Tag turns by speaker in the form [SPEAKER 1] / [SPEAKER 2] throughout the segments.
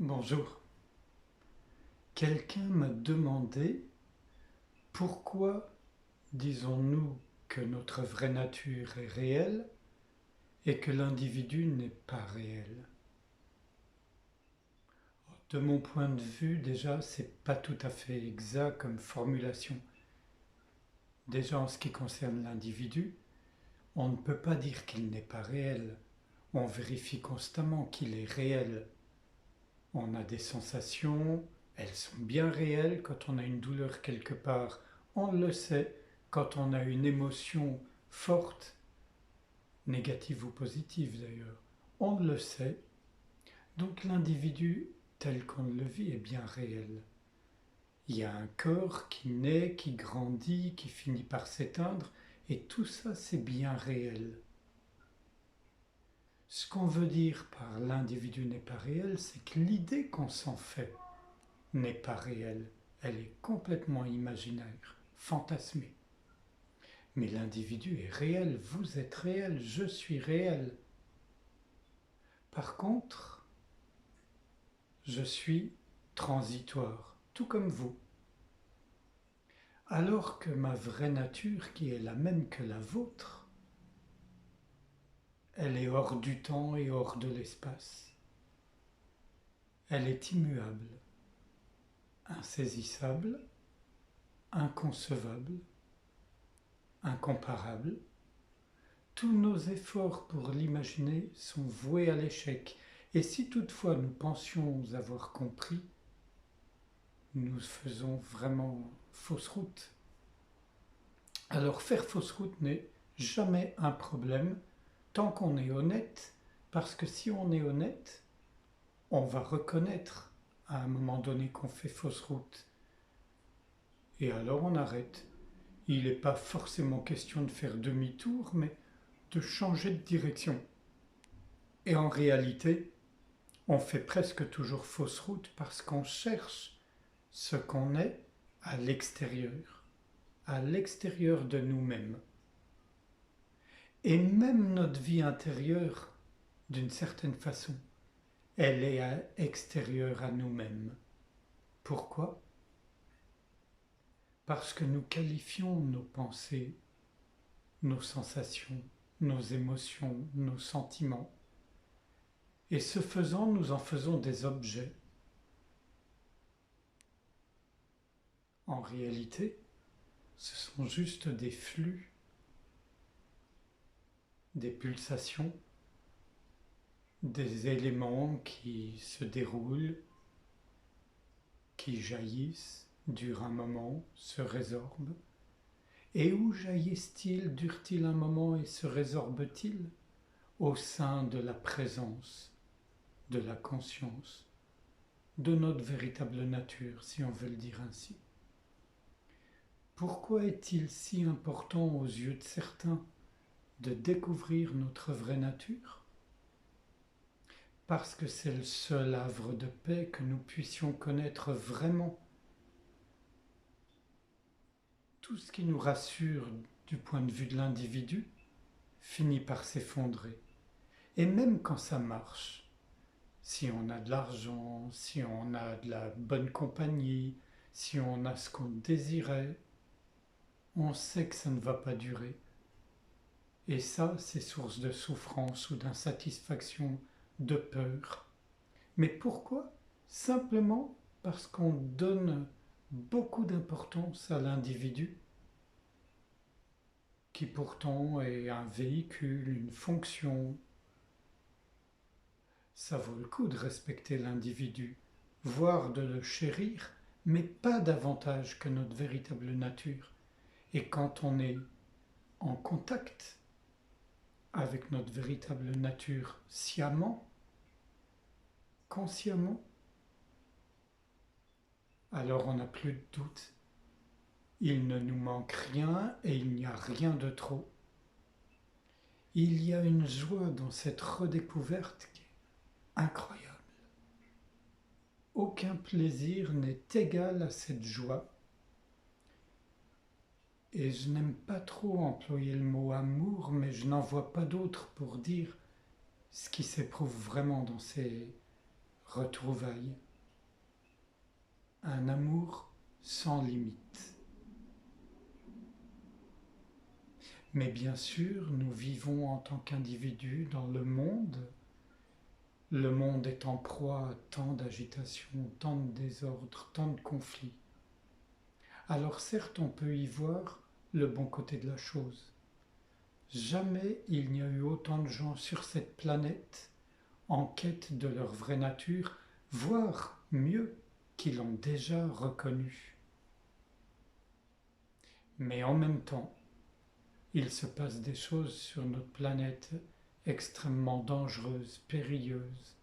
[SPEAKER 1] Bonjour. Quelqu'un m'a demandé pourquoi disons-nous que notre vraie nature est réelle et que l'individu n'est pas réel. De mon point de vue, déjà, c'est pas tout à fait exact comme formulation. Déjà, en ce qui concerne l'individu, on ne peut pas dire qu'il n'est pas réel. On vérifie constamment qu'il est réel. On a des sensations, elles sont bien réelles quand on a une douleur quelque part. On le sait quand on a une émotion forte, négative ou positive d'ailleurs. On le sait. Donc l'individu tel qu'on le vit est bien réel. Il y a un corps qui naît, qui grandit, qui finit par s'éteindre, et tout ça c'est bien réel. Ce qu'on veut dire par l'individu n'est pas réel, c'est que l'idée qu'on s'en fait n'est pas réelle, elle est complètement imaginaire, fantasmée. Mais l'individu est réel, vous êtes réel, je suis réel. Par contre, je suis transitoire, tout comme vous. Alors que ma vraie nature, qui est la même que la vôtre, elle est hors du temps et hors de l'espace. Elle est immuable, insaisissable, inconcevable, incomparable. Tous nos efforts pour l'imaginer sont voués à l'échec. Et si toutefois nous pensions avoir compris, nous faisons vraiment fausse route. Alors faire fausse route n'est jamais un problème tant qu'on est honnête, parce que si on est honnête, on va reconnaître à un moment donné qu'on fait fausse route. Et alors on arrête. Il n'est pas forcément question de faire demi-tour, mais de changer de direction. Et en réalité, on fait presque toujours fausse route parce qu'on cherche ce qu'on est à l'extérieur de nous-mêmes. Et même notre vie intérieure, d'une certaine façon, elle est extérieure à nous-mêmes. Pourquoi? Parce que nous qualifions nos pensées, nos sensations, nos émotions, nos sentiments. Et ce faisant, nous en faisons des objets. En réalité, ce sont juste des flux, des pulsations, des éléments qui se déroulent, qui jaillissent, durent un moment, se résorbent. Et où jaillissent-ils, durent-ils un moment et se résorbent-ils? Au sein de la présence, de la conscience, de notre véritable nature, si on veut le dire ainsi. Pourquoi est-il si important aux yeux de certains de découvrir notre vraie nature? Parce que c'est le seul havre de paix que nous puissions connaître vraiment. Tout ce qui nous rassure du point de vue de l'individu finit par s'effondrer. Et même quand ça marche, si on a de l'argent, si on a de la bonne compagnie, si on a ce qu'on désirait, on sait que ça ne va pas durer. Et ça, c'est source de souffrance ou d'insatisfaction, de peur. Mais pourquoi? Simplement parce qu'on donne beaucoup d'importance à l'individu, qui pourtant est un véhicule, une fonction. Ça vaut le coup de respecter l'individu, voire de le chérir, mais pas davantage que notre véritable nature. Et quand on est en contact avec notre véritable nature sciemment, consciemment, alors on n'a plus de doute. Il ne nous manque rien et il n'y a rien de trop. Il y a une joie dans cette redécouverte qui est incroyable. Aucun plaisir n'est égal à cette joie. Et je n'aime pas trop employer le mot amour, mais je n'en vois pas d'autre pour dire ce qui s'éprouve vraiment dans ces retrouvailles, un amour sans limite. Mais bien sûr, nous vivons en tant qu'individus dans le monde. Le monde est en proie à tant d'agitation, tant de désordre, tant de conflits. Alors certes, on peut y voir le bon côté de la chose. Jamais il n'y a eu autant de gens sur cette planète en quête de leur vraie nature, voire mieux, qui l'ont déjà reconnue. Mais en même temps, il se passe des choses sur notre planète extrêmement dangereuses, périlleuses,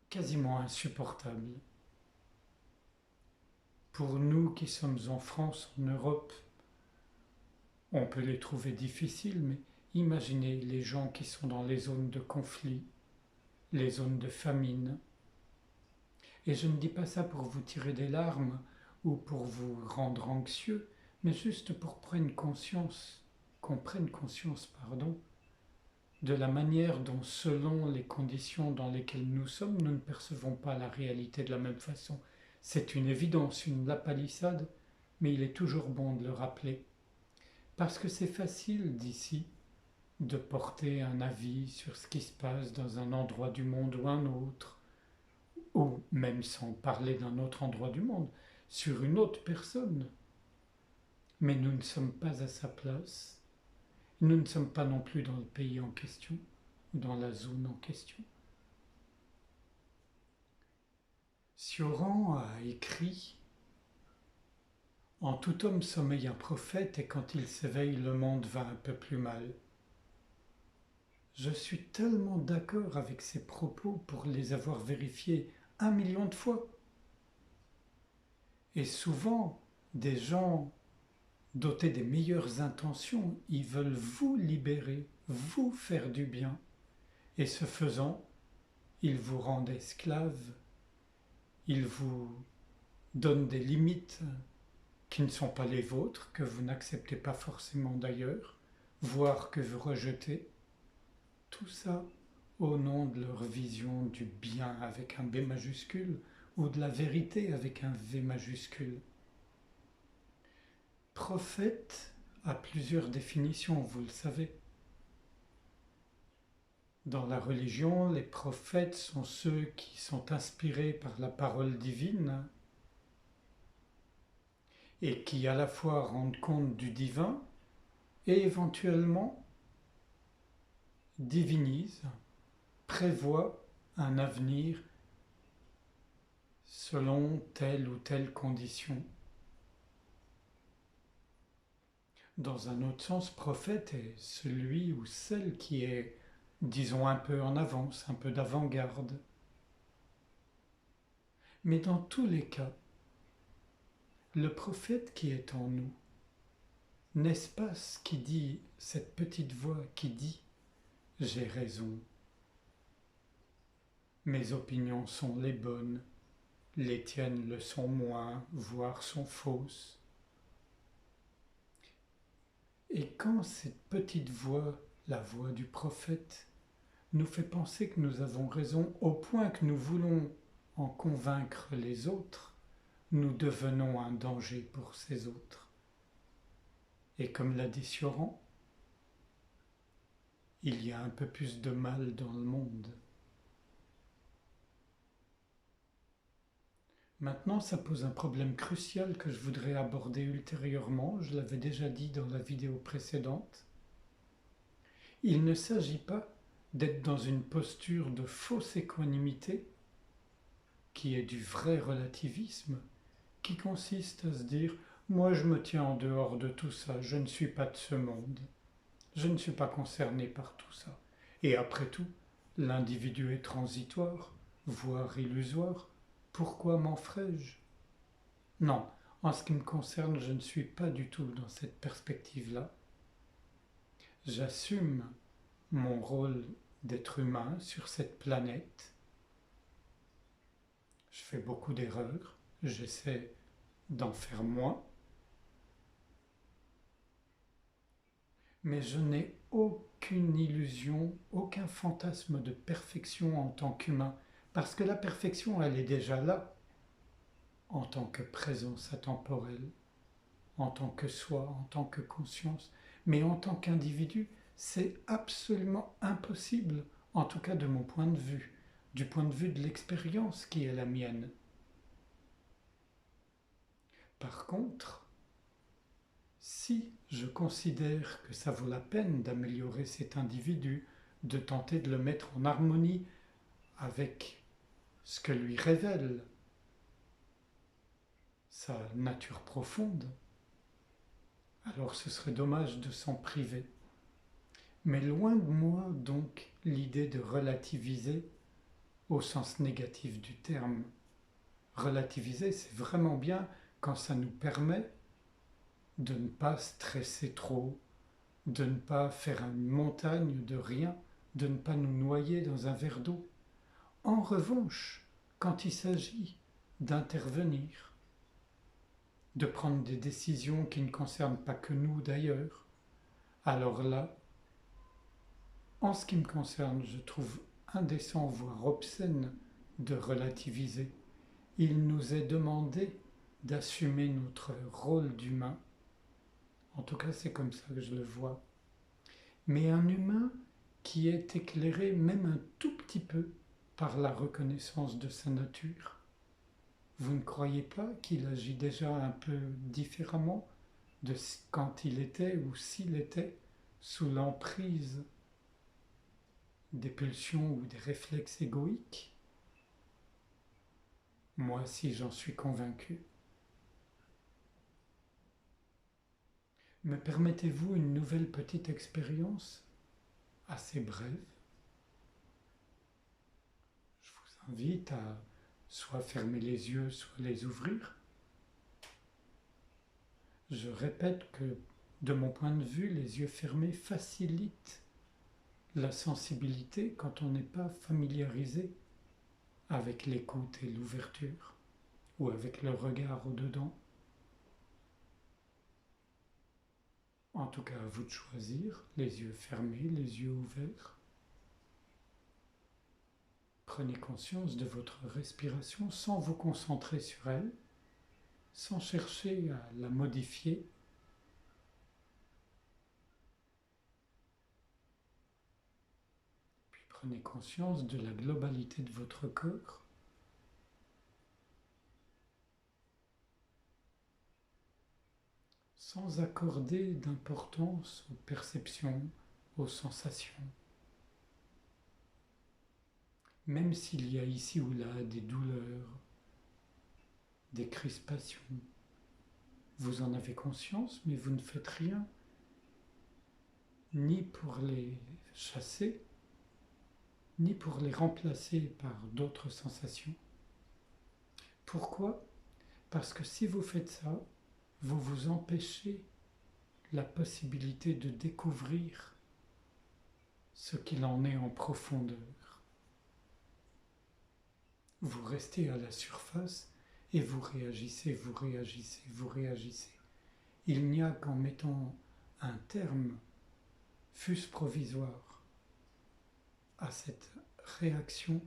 [SPEAKER 1] quasiment insupportables. Pour nous qui sommes en France, en Europe, on peut les trouver difficiles, mais imaginez les gens qui sont dans les zones de conflit, les zones de famine. Et je ne dis pas ça pour vous tirer des larmes ou pour vous rendre anxieux, mais juste pour qu'on prenne conscience, de la manière dont, selon les conditions dans lesquelles nous sommes, nous ne percevons pas la réalité de la même façon. C'est une évidence, une lapalissade, mais il est toujours bon de le rappeler. Parce que c'est facile d'ici de porter un avis sur ce qui se passe dans un endroit du monde ou un autre, ou même sans parler d'un autre endroit du monde, sur une autre personne. Mais nous ne sommes pas à sa place, nous ne sommes pas non plus dans le pays en question, ou dans la zone en question. Sioran a écrit « En tout homme sommeille un prophète et quand il s'éveille, le monde va un peu plus mal. » Je suis tellement d'accord avec ces propos pour les avoir vérifiés 1 million de fois. Et souvent, des gens dotés des meilleures intentions, ils veulent vous libérer, vous faire du bien. Et ce faisant, ils vous rendent esclaves, ils vous donnent des limites qui ne sont pas les vôtres, que vous n'acceptez pas forcément d'ailleurs, voire que vous rejetez. Tout ça au nom de leur vision du bien avec un B majuscule ou de la vérité avec un V majuscule. Prophète a plusieurs définitions, vous le savez. Dans la religion, les prophètes sont ceux qui sont inspirés par la parole divine et qui à la fois rendent compte du divin et éventuellement divinisent, prévoient un avenir selon telle ou telle condition. Dans un autre sens, prophète est celui ou celle qui est, disons, un peu en avance, un peu d'avant-garde. Mais dans tous les cas, le prophète qui est en nous, n'est-ce pas ce qui dit, cette petite voix qui dit « J'ai raison, mes opinions sont les bonnes, les tiennes le sont moins, voire sont fausses ». Et quand cette petite voix, la voix du prophète, nous fait penser que nous avons raison au point que nous voulons en convaincre les autres, nous devenons un danger pour ces autres. Et comme l'a dit Sioran, il y a un peu plus de mal dans le monde. Maintenant, ça pose un problème crucial que je voudrais aborder ultérieurement, je l'avais déjà dit dans la vidéo précédente. Il ne s'agit pas d'être dans une posture de fausse équanimité, qui est du vrai relativisme, qui consiste à se dire « moi je me tiens en dehors de tout ça, je ne suis pas de ce monde, je ne suis pas concerné par tout ça. Et après tout, l'individu est transitoire, voire illusoire, pourquoi m'en ferais-je » Non, en ce qui me concerne, je ne suis pas du tout dans cette perspective-là. J'assume mon rôle d'être humain sur cette planète. Je fais beaucoup d'erreurs, j'essaie d'en faire moins. Mais je n'ai aucune illusion, aucun fantasme de perfection en tant qu'humain, parce que la perfection, elle est déjà là, en tant que présence intemporelle, en tant que soi, en tant que conscience, mais en tant qu'individu, c'est absolument impossible, en tout cas de mon point de vue, du point de vue de l'expérience qui est la mienne. Par contre, si je considère que ça vaut la peine d'améliorer cet individu, de tenter de le mettre en harmonie avec ce que lui révèle sa nature profonde, alors ce serait dommage de s'en priver. Mais loin de moi donc l'idée de relativiser au sens négatif du terme. Relativiser, c'est vraiment bien quand ça nous permet de ne pas stresser trop, de ne pas faire une montagne de rien, de ne pas nous noyer dans un verre d'eau. En revanche, quand il s'agit d'intervenir, de prendre des décisions qui ne concernent pas que nous d'ailleurs, alors là, en ce qui me concerne, je trouve indécent, voire obscène, de relativiser. Il nous est demandé d'assumer notre rôle d'humain. En tout cas, c'est comme ça que je le vois. Mais un humain qui est éclairé même un tout petit peu par la reconnaissance de sa nature. Vous ne croyez pas qu'il agit déjà un peu différemment de quand il était ou s'il était sous l'emprise des pulsions ou des réflexes égoïques? Moi, si j'en suis convaincu. Me permettez-vous une nouvelle petite expérience, assez brève? Je vous invite à soit fermer les yeux, soit les ouvrir. Je répète que, de mon point de vue, les yeux fermés facilitent la sensibilité quand on n'est pas familiarisé avec l'écoute et l'ouverture, ou avec le regard au-dedans. En tout cas, à vous de choisir, les yeux fermés, les yeux ouverts. Prenez conscience de votre respiration sans vous concentrer sur elle, sans chercher à la modifier. Puis prenez conscience de la globalité de votre corps. Sans accorder d'importance aux perceptions, aux sensations. Même s'il y a ici ou là des douleurs, des crispations, vous en avez conscience, mais vous ne faites rien, ni pour les chasser, ni pour les remplacer par d'autres sensations. Pourquoi? Parce que si vous faites ça, vous vous empêchez la possibilité de découvrir ce qu'il en est en profondeur. Vous restez à la surface et vous réagissez, vous réagissez, vous réagissez. Il n'y a qu'en mettant un terme, fût-ce provisoire, à cette réaction,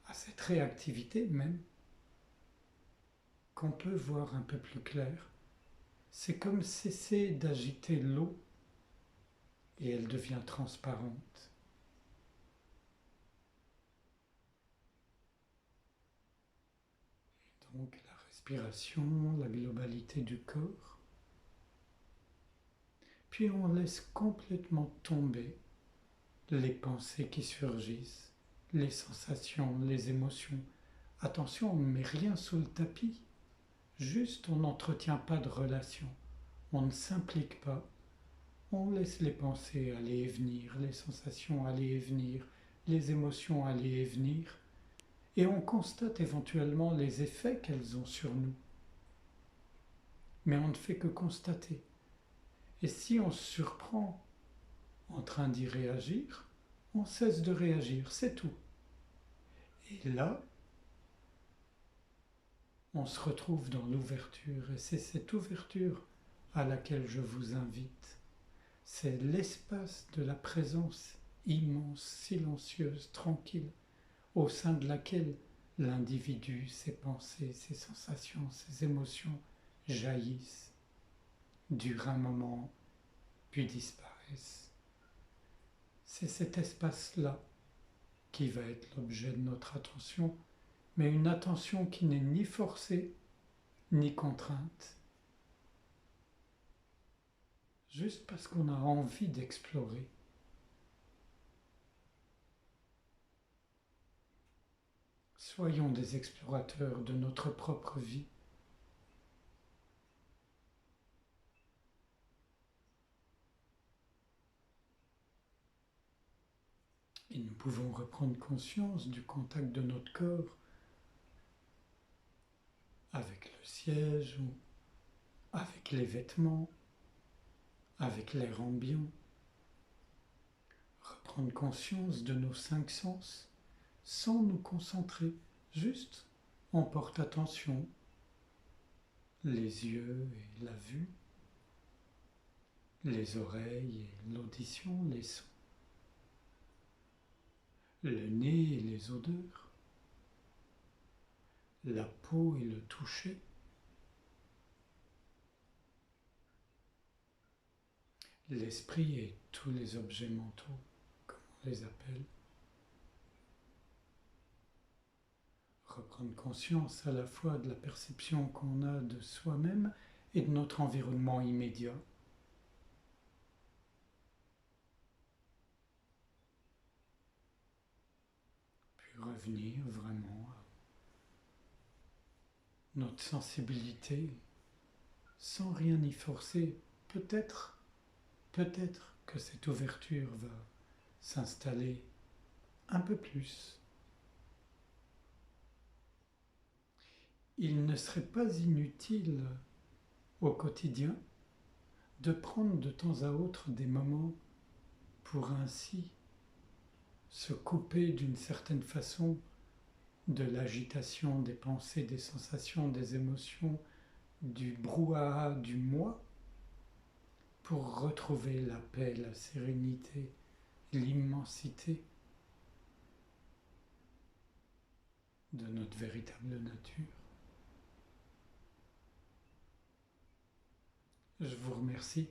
[SPEAKER 1] à cette réactivité même, qu'on peut voir un peu plus clair. C'est comme cesser d'agiter l'eau et elle devient transparente. Donc la respiration, la globalité du corps. Puis on laisse complètement tomber les pensées qui surgissent, les sensations, les émotions. Attention, on ne met rien sous le tapis. Juste, on n'entretient pas de relation. On ne s'implique pas. On laisse les pensées aller et venir, les sensations aller et venir, les émotions aller et venir. Et on constate éventuellement les effets qu'elles ont sur nous. Mais on ne fait que constater. Et si on se surprend en train d'y réagir, on cesse de réagir, c'est tout. Et là, on se retrouve dans l'ouverture, et c'est cette ouverture à laquelle je vous invite. c'est l'espace de la présence immense, silencieuse, tranquille, au sein de laquelle l'individu, ses pensées, ses sensations, ses émotions jaillissent, durent un moment, puis disparaissent. C'est cet espace-là qui va être l'objet de notre attention, mais une attention qui n'est ni forcée, ni contrainte, juste parce qu'on a envie d'explorer. Soyons des explorateurs de notre propre vie. Et nous pouvons reprendre conscience du contact de notre corps avec le siège ou avec les vêtements, avec l'air ambiant. Reprendre conscience de nos 5 sens sans nous concentrer, juste on porte attention, les yeux et la vue, les oreilles et l'audition, les sons, le nez et les odeurs, la peau et le toucher, l'esprit et tous les objets mentaux, comme on les appelle. Reprendre conscience à la fois de la perception qu'on a de soi-même et de notre environnement immédiat. Puis revenir vraiment à notre sensibilité sans rien y forcer. Peut-être que cette ouverture va s'installer un peu plus. Il ne serait pas inutile au quotidien de prendre de temps à autre des moments pour ainsi se couper d'une certaine façon de l'agitation des pensées, des sensations, des émotions, du brouhaha du moi, pour retrouver la paix, la sérénité, l'immensité de notre véritable nature. Je vous remercie.